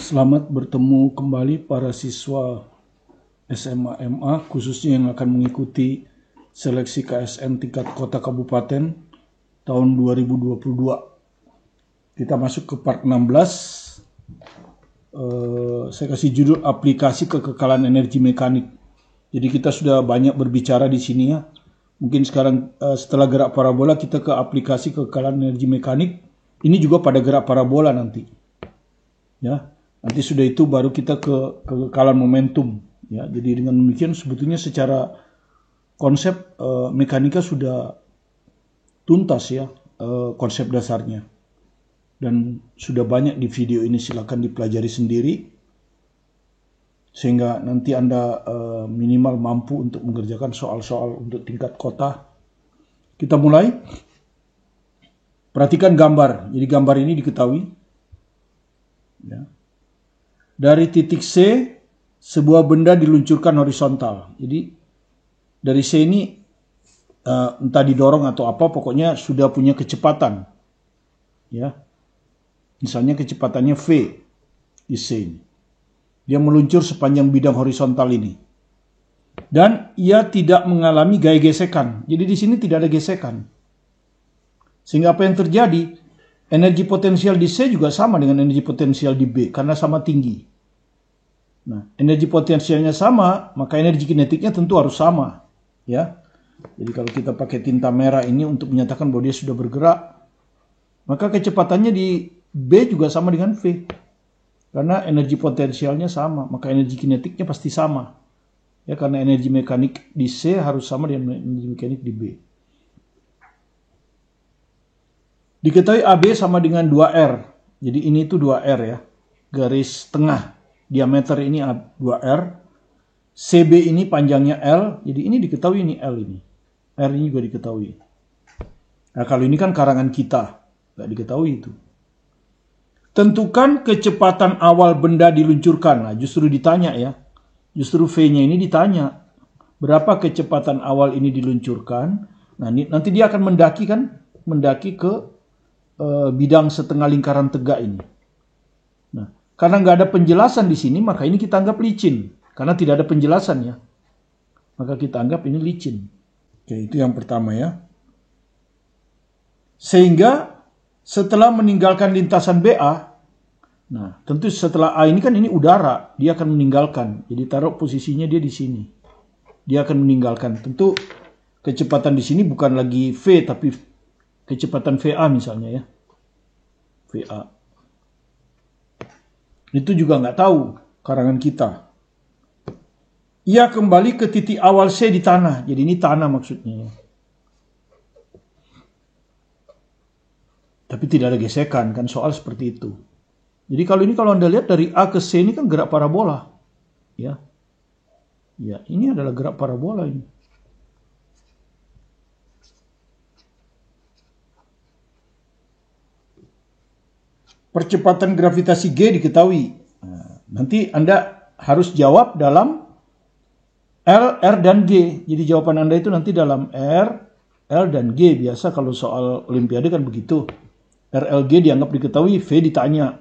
Selamat bertemu kembali para siswa SMA MA, khususnya yang akan mengikuti seleksi KSN tingkat kota kabupaten tahun 2022. Kita masuk ke part 16. Saya kasih judul aplikasi kekekalan energi mekanik. Jadi kita sudah banyak berbicara di sini ya. Mungkin sekarang setelah gerak parabola kita ke aplikasi kekekalan energi mekanik. Ini juga pada gerak parabola nanti. Ya. Nanti sudah itu baru kita ke kekekalan momentum. Ya, jadi dengan demikian sebetulnya secara konsep mekanika sudah tuntas ya konsep dasarnya. Dan sudah banyak di video ini, silakan dipelajari sendiri. Sehingga nanti Anda minimal mampu untuk mengerjakan soal-soal untuk tingkat kota. Kita mulai. Perhatikan gambar. Jadi gambar ini diketahui. Ya. Dari titik C, sebuah benda diluncurkan horizontal. Jadi dari C ini entah didorong atau apa, pokoknya sudah punya kecepatan. Ya, misalnya kecepatannya V di C ini. Dia meluncur sepanjang bidang horizontal ini. Dan ia tidak mengalami gaya gesekan. Jadi di sini tidak ada gesekan. Sehingga apa yang terjadi? Energi potensial di C juga sama dengan energi potensial di B karena sama tinggi. Nah, energi potensialnya sama, maka energi kinetiknya tentu harus sama, ya. Jadi kalau kita pakai tinta merah ini untuk menyatakan bahwa dia sudah bergerak, maka kecepatannya di B juga sama dengan V. Karena energi potensialnya sama, maka energi kinetiknya pasti sama. Ya, karena energi mekanik di C harus sama dengan energi mekanik di B. Diketahui AB sama dengan 2R. Jadi ini tuh 2R ya. Garis tengah diameter ini 2R. CB ini panjangnya L. Jadi ini diketahui ini L ini. R ini juga diketahui. Nah kalau ini kan karangan kita. Nggak diketahui itu. Tentukan kecepatan awal benda diluncurkan. Nah justru ditanya ya. Justru V-nya ini ditanya. Berapa kecepatan awal ini diluncurkan. Nah nanti dia akan mendaki kan. Mendaki ke bidang setengah lingkaran tegak ini. Nah, karena nggak ada penjelasan di sini, maka ini kita anggap licin. Karena tidak ada penjelasan ya, maka kita anggap ini licin. Oke, itu yang pertama ya. Sehingga setelah meninggalkan lintasan BA, nah tentu setelah A ini kan ini udara, dia akan meninggalkan. Jadi taruh posisinya dia di sini. Dia akan meninggalkan. Tentu kecepatan di sini bukan lagi V, tapi kecepatan VA misalnya ya. VA. Itu juga nggak tahu karangan kita. Ia kembali ke titik awal C di tanah. Jadi ini tanah maksudnya ya. Tapi tidak ada gesekan kan, soal seperti itu. Jadi kalau Anda lihat dari A ke C ini kan gerak parabola. Ya. Ya, ini adalah gerak parabola ini. Percepatan gravitasi G diketahui. Nah, nanti Anda harus jawab dalam L, R, dan G. Jadi jawaban Anda itu nanti dalam R, L, dan G. Biasa kalau soal olimpiade kan begitu. R, L, G dianggap diketahui, V ditanya.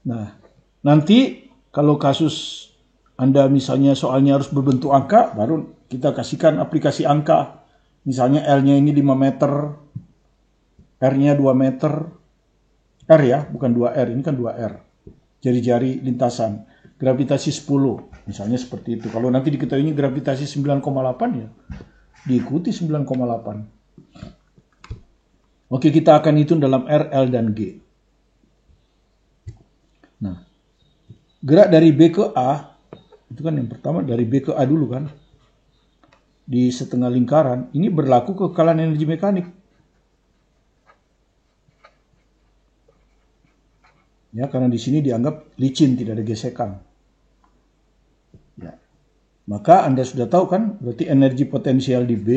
Nah, nanti kalau kasus Anda misalnya soalnya harus berbentuk angka, baru kita kasihkan aplikasi angka. Misalnya L-nya ini 5 meter, R-nya 2 meter. R ya, bukan 2R, ini kan 2R. Jari-jari lintasan. Gravitasi 10, misalnya seperti itu. Kalau nanti diketahui gravitasi 9,8 ya, diikuti 9,8. Oke, kita akan hitung dalam R, L, dan G. Nah, gerak dari B ke A, itu kan yang pertama dari B ke A dulu kan. Di setengah lingkaran, ini berlaku kekekalan energi mekanik. Ya, karena di sini dianggap licin, tidak ada gesekan. Ya. Maka Anda sudah tahu kan, berarti energi potensial di B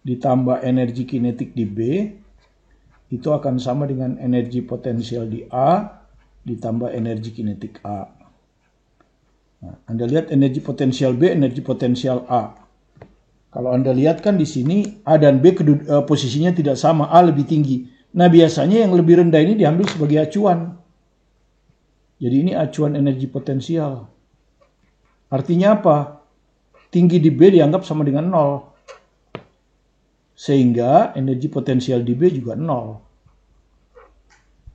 ditambah energi kinetik di B itu akan sama dengan energi potensial di A ditambah energi kinetik A. Nah, Anda lihat energi potensial B, energi potensial A. Kalau Anda lihat kan di sini A dan B posisinya tidak sama, A lebih tinggi. Nah, biasanya yang lebih rendah ini diambil sebagai acuan. Jadi ini acuan energi potensial. Artinya apa? Tinggi di B dianggap sama dengan 0. Sehingga energi potensial di B juga 0.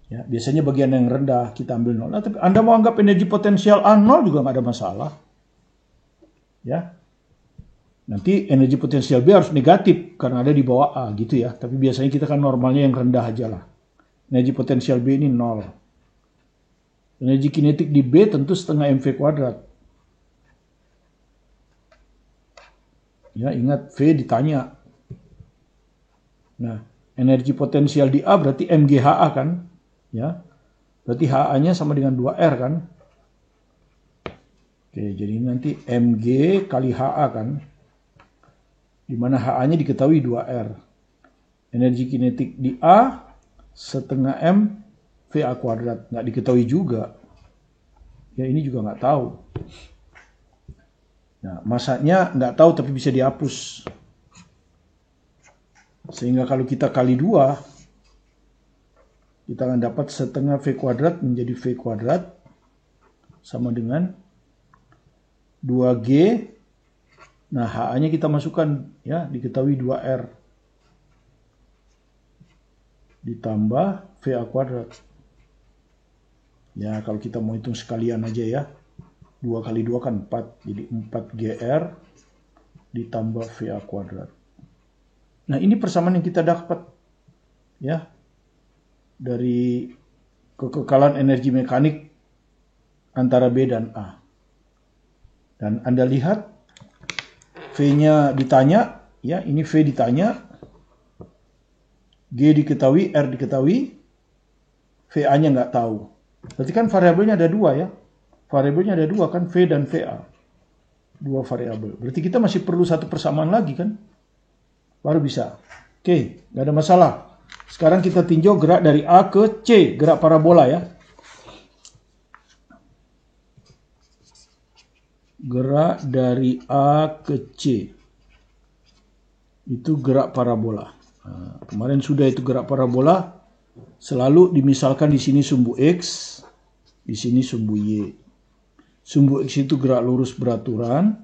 Ya, biasanya bagian yang rendah kita ambil 0. Nah, tapi Anda mau anggap energi potensial A 0 juga nggak ada masalah. Ya. Nanti energi potensial B harus negatif karena ada di bawah A gitu ya. Tapi biasanya kita kan normalnya yang rendah aja lah. Energi potensial B ini 0. Energi kinetik di B tentu setengah mv kuadrat. Ya, ingat V ditanya. Nah, energi potensial di A berarti mgHA kan? Ya. Berarti HA-nya sama dengan 2R kan? Oke, jadi nanti mg kali HA kan? Di mana HA-nya diketahui 2R. Energi kinetik di A setengah M VA kuadrat. Nggak diketahui juga. Ya ini juga nggak tahu. Nah, masanya nggak tahu tapi bisa dihapus. Sehingga kalau kita kali 2, kita akan dapat setengah V kuadrat menjadi V kuadrat sama dengan 2G. Nah, HA-nya kita masukkan, ya, diketahui 2R. Ditambah VA kuadrat. Ya, kalau kita mau hitung sekalian aja ya. 2 kali 2 kan 4. Jadi 4GR ditambah VA kuadrat. Nah, ini persamaan yang kita dapat. Ya. Dari kekekalan energi mekanik antara B dan A. Dan Anda lihat V-nya ditanya, ya ini V ditanya, G diketahui, R diketahui, VA-nya nggak tahu. Berarti kan variabelnya ada 2 ya. Variabelnya ada 2 kan, V dan VA. 2 variabel. Berarti kita masih perlu satu persamaan lagi kan. Baru bisa. Oke, nggak ada masalah. Sekarang kita tinjau gerak dari A ke C, gerak parabola ya. Gerak dari A ke C. Itu gerak parabola. Nah, kemarin sudah itu gerak parabola. Selalu dimisalkan di sini sumbu X, di sini sumbu Y. Sumbu X itu gerak lurus beraturan,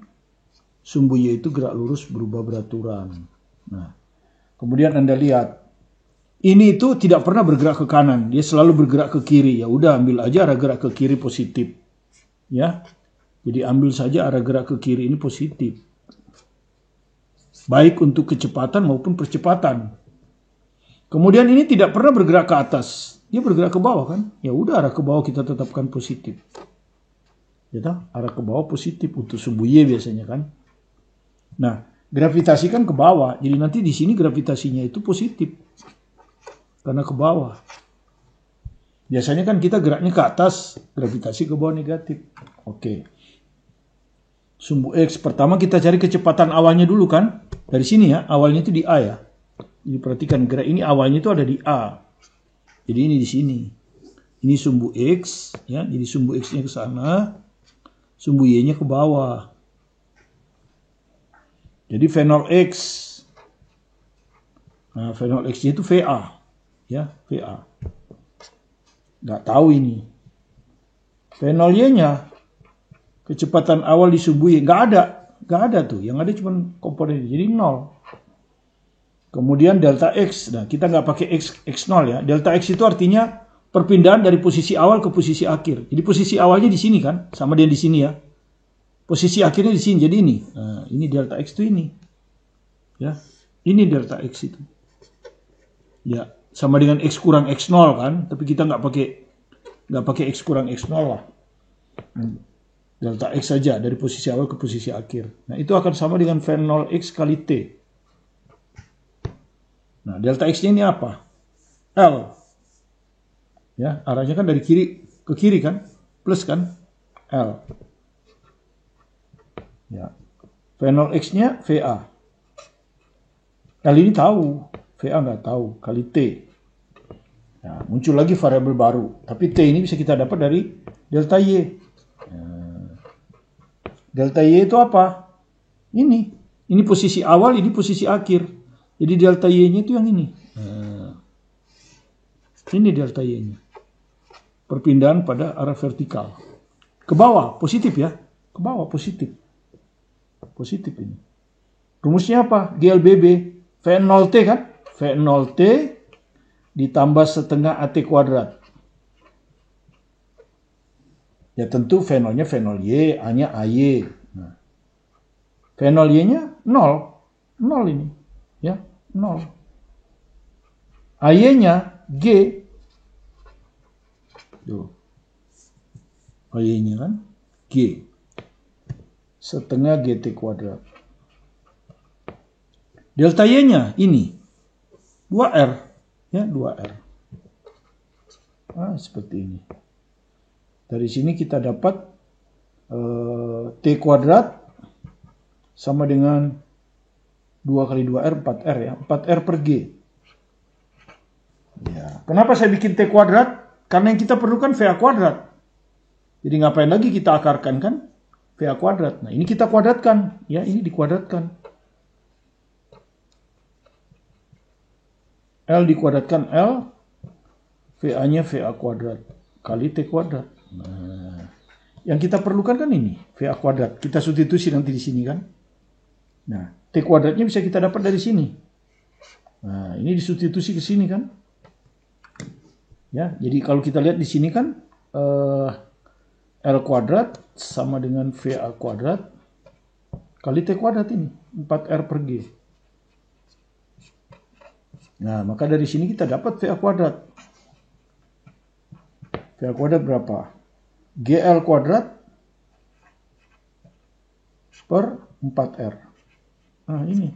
sumbu Y itu gerak lurus berubah beraturan. Nah, kemudian Anda lihat, ini itu tidak pernah bergerak ke kanan, dia selalu bergerak ke kiri. Ya udah, ambil aja arah gerak ke kiri positif. Ya. Jadi ambil saja arah gerak ke kiri ini positif. Baik untuk kecepatan maupun percepatan. Kemudian ini tidak pernah bergerak ke atas. Dia bergerak ke bawah kan? Ya udah arah ke bawah kita tetapkan positif. Ya toh? Arah ke bawah positif untuk sumbu Y biasanya kan. Nah, gravitasi kan ke bawah. Jadi nanti di sini gravitasinya itu positif. Karena ke bawah. Biasanya kan kita geraknya ke atas, gravitasi ke bawah negatif. Oke. Sumbu X, pertama kita cari kecepatan awalnya dulu kan. Dari sini ya, awalnya itu di A ya. Jadi perhatikan gerak ini awalnya itu ada di A. Jadi ini di sini. Ini sumbu X, ya. Jadi sumbu X-nya ke sana, sumbu Y-nya ke bawah. Jadi V0 X. Nah, V0 X-nya itu VA. Ya, VA. Nggak tahu ini. V0 Y-nya, kecepatan awal di sumbu Y, nggak ada tuh. Yang ada cuma komponen, jadi 0. Kemudian delta X, nah kita nggak pakai X0 ya. Delta X itu artinya perpindahan dari posisi awal ke posisi akhir. Jadi posisi awalnya di sini kan, sama dia di sini ya. Posisi akhirnya di sini, jadi ini. Nah, ini delta X itu ini. Ya, ini delta X itu. Ya, sama dengan X kurang X0 kan, tapi kita nggak pakai X kurang X0 lah. Delta X saja dari posisi awal ke posisi akhir. Nah, itu akan sama dengan V0X kali T. Nah, delta X-nya ini apa? L. Ya, arahnya kan dari kiri ke kiri kan? Plus kan? L. Ya. V0X-nya VA. L ini tahu, VA nggak tahu, kali T. Nah, muncul lagi variabel baru. Tapi T ini bisa kita dapat dari delta Y. Delta Y itu apa? Ini posisi awal, ini posisi akhir. Jadi delta Y-nya itu yang ini. Ini delta Y-nya. Perpindahan pada arah vertikal. Ke bawah, positif ya. Ke bawah, positif. Positif ini. Rumusnya apa? GLBB. V0T kan? V0T ditambah setengah AT kuadrat. Ya tentu V0-nya V0Y, A-nya AY. Nah, V0Y-nya 0. 0 ini. Ya, 0. AY-nya G. Tuh. AY-nya kan G. Setengah GT kuadrat. Delta Y-nya ini 2R. Ya, 2R. Nah, seperti ini. Dari sini kita dapat T kuadrat sama dengan 2 kali 2R, 4R ya. 4R per G. Ya. Kenapa saya bikin T kuadrat? Karena yang kita perlukan VA kuadrat. Jadi ngapain lagi kita akarkan kan? VA kuadrat. Nah ini kita kuadratkan. Ya ini dikuadratkan. L dikuadratkan L. VA-nya VA kuadrat. Kali T kuadrat. Nah, yang kita perlukan kan ini. VA kuadrat. Kita substitusi nanti di sini kan. Nah T kuadratnya bisa kita dapat dari sini. Nah ini disubstitusi ke sini kan. Ya, jadi kalau kita lihat di sini kan L kuadrat sama dengan VA kuadrat kali T kuadrat ini 4R per G. Nah, maka dari sini kita dapat VA kuadrat. VA kuadrat berapa? GL kuadrat per 4R. Nah, ini.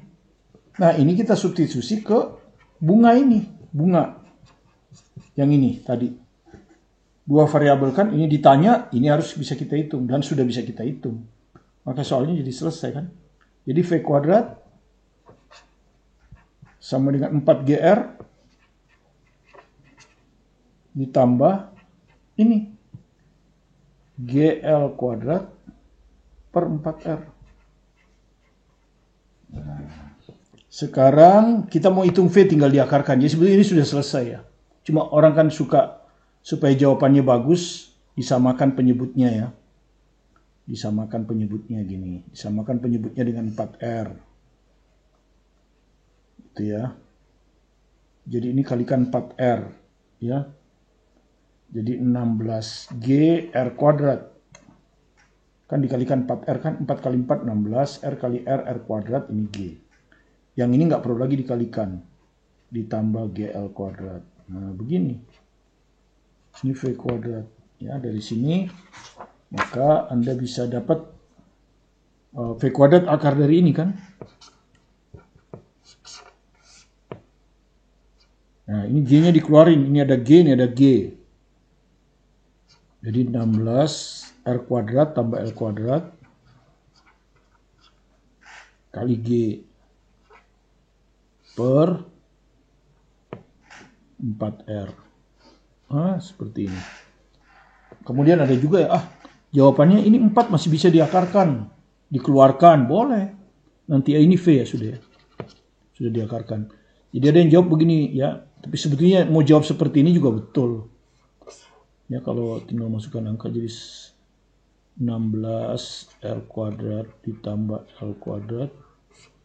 Nah, ini kita substitusi ke bunga ini. Bunga. Yang ini tadi. Dua variabel kan, ini ditanya, ini harus bisa kita hitung. Dan sudah bisa kita hitung. Maka soalnya jadi selesai kan. Jadi V kuadrat sama dengan 4GR ditambah ini. GL kuadrat per 4R. Sekarang kita mau hitung V tinggal diakarkan. Jadi sebetulnya ini sudah selesai ya. Cuma orang kan suka supaya jawabannya bagus, disamakan penyebutnya ya. Disamakan penyebutnya gini. Disamakan penyebutnya dengan 4R. Itu ya. Jadi ini kalikan 4R. Ya. Jadi 16G R kuadrat. Kan dikalikan 4R kan. 4 kali 4, 16. R kali R kuadrat ini G. Yang ini nggak perlu lagi dikalikan. Ditambah GL kuadrat. Nah, begini. Ini V kuadrat. Ya, dari sini maka Anda bisa dapat V kuadrat akar dari ini kan. Nah, ini G-nya dikeluarin. Ini ada G, ini ada G. Jadi 16 R kuadrat tambah L kuadrat kali G per 4R. Seperti ini. Kemudian ada juga ya, jawabannya ini 4 masih bisa diakarkan, dikeluarkan, boleh. Nanti ini V ya sudah ya. Sudah diakarkan. Jadi ada yang jawab begini ya, tapi sebetulnya mau jawab seperti ini juga betul. Ya kalau tinggal masukkan angka jadi 16 R kuadrat ditambah L kuadrat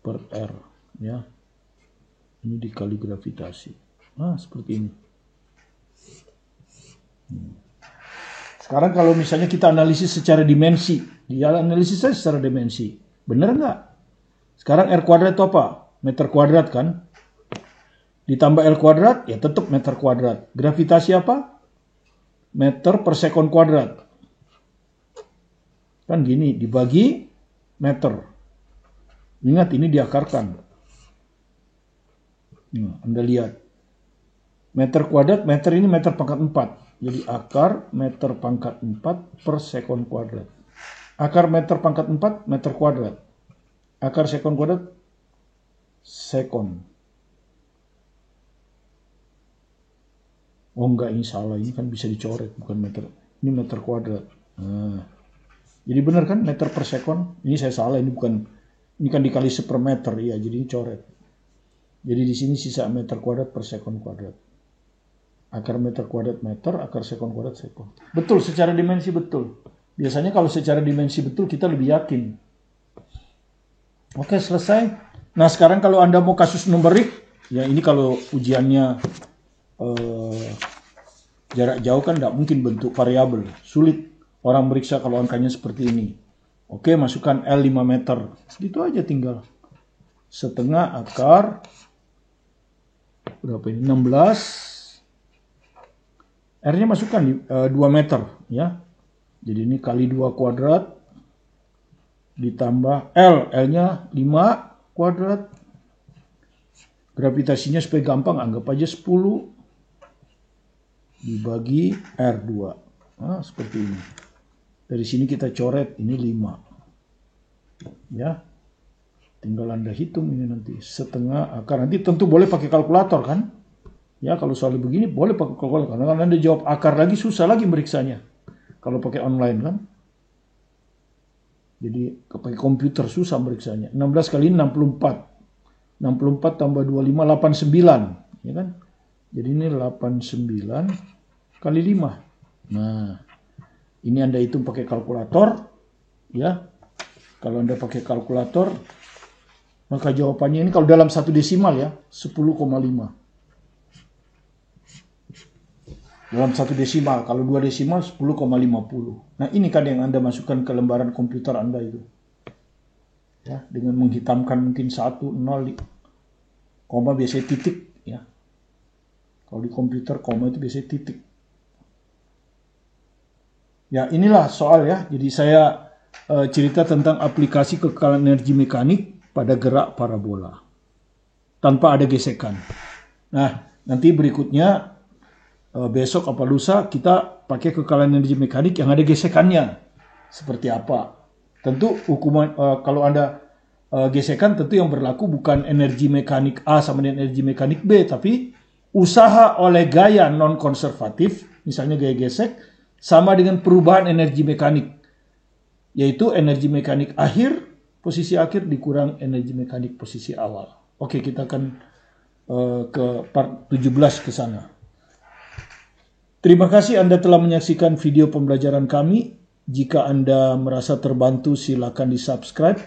per R ya. Ini dikali gravitasi. Seperti ini. Sekarang kalau misalnya kita analisis secara dimensi, dia analisis saja secara dimensi. Benar nggak? Sekarang R kuadrat itu apa? Meter kuadrat kan? Ditambah L kuadrat, ya tetap meter kuadrat. Gravitasi apa? Meter per sekon kuadrat. Kan gini, dibagi meter. Ingat ini diakarkan. Nah, Anda lihat. Meter kuadrat, meter ini meter pangkat 4. Jadi akar meter pangkat 4 per sekon kuadrat. Akar meter pangkat 4 meter kuadrat. Akar sekon kuadrat sekon. Oh enggak, ini salah. Ini kan bisa dicoret, bukan meter. Ini meter kuadrat. Nah, jadi benar kan meter per sekon? Ini saya salah, ini bukan. Ini kan dikali sepermeter, ya. Jadi ini coret. Jadi di sini sisa meter kuadrat per sekon kuadrat. Akar meter kuadrat meter, akar sekon kuadrat sekon. Betul, secara dimensi betul. Biasanya kalau secara dimensi betul kita lebih yakin. Oke, selesai. Nah, sekarang kalau Anda mau kasus numerik, ya ini kalau ujiannya jarak jauh kan tidak mungkin bentuk variabel. Sulit orang meriksa kalau angkanya seperti ini. Oke, masukkan L 5 meter. Segitu aja tinggal. Setengah akar, berapa ini? 16. R-nya masukkan 2 meter. Ya. Jadi ini kali 2 kuadrat. Ditambah L-nya 5 kuadrat. Gravitasinya supaya gampang, anggap aja 10. Dibagi R2. Nah, seperti ini. Dari sini kita coret, ini 5. Ya. Tinggal Anda hitung ini nanti. Setengah akar. Nanti tentu boleh pakai kalkulator kan? Ya, kalau soal begini boleh pakai kalkulator. Karena kalau Anda jawab akar lagi, susah lagi meriksanya. Kalau pakai online kan? Jadi pakai komputer susah meriksanya. 16 kali 64. 64 tambah 25, 89. Ya kan? Jadi ini 89 kali 5. Nah, ini Anda hitung pakai kalkulator. Ya. Kalau Anda pakai kalkulator, maka jawabannya ini kalau dalam 1 desimal ya, 10,5. Dalam 1 desimal, kalau 2 desimal 10,50. Nah ini kan yang Anda masukkan ke lembaran komputer Anda itu. Ya, dengan menghitamkan mungkin 1, 0, koma biasanya titik. Ya. Kalau di komputer koma itu biasanya titik. Ya inilah soal ya, jadi saya cerita tentang aplikasi kekekalan energi mekanik pada gerak parabola. Tanpa ada gesekan. Nah nanti berikutnya, besok apa lusa kita pakai kekekalan energi mekanik yang ada gesekannya seperti apa. Tentu hukuman kalau Anda gesekan tentu yang berlaku bukan energi mekanik A sama dengan energi mekanik B, tapi usaha oleh gaya non konservatif, misalnya gaya gesek, sama dengan perubahan energi mekanik, yaitu energi mekanik akhir posisi akhir dikurang energi mekanik posisi awal. Oke, kita akan ke part 17 ke sana. Terima kasih Anda telah menyaksikan video pembelajaran kami. Jika Anda merasa terbantu, silakan di-subscribe.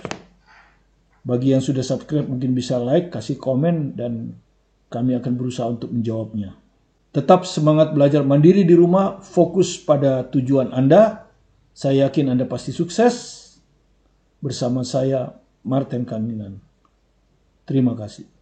Bagi yang sudah subscribe mungkin bisa like, kasih komen, dan kami akan berusaha untuk menjawabnya. Tetap semangat belajar mandiri di rumah, fokus pada tujuan Anda. Saya yakin Anda pasti sukses. Bersama saya, Martin Kaminan. Terima kasih.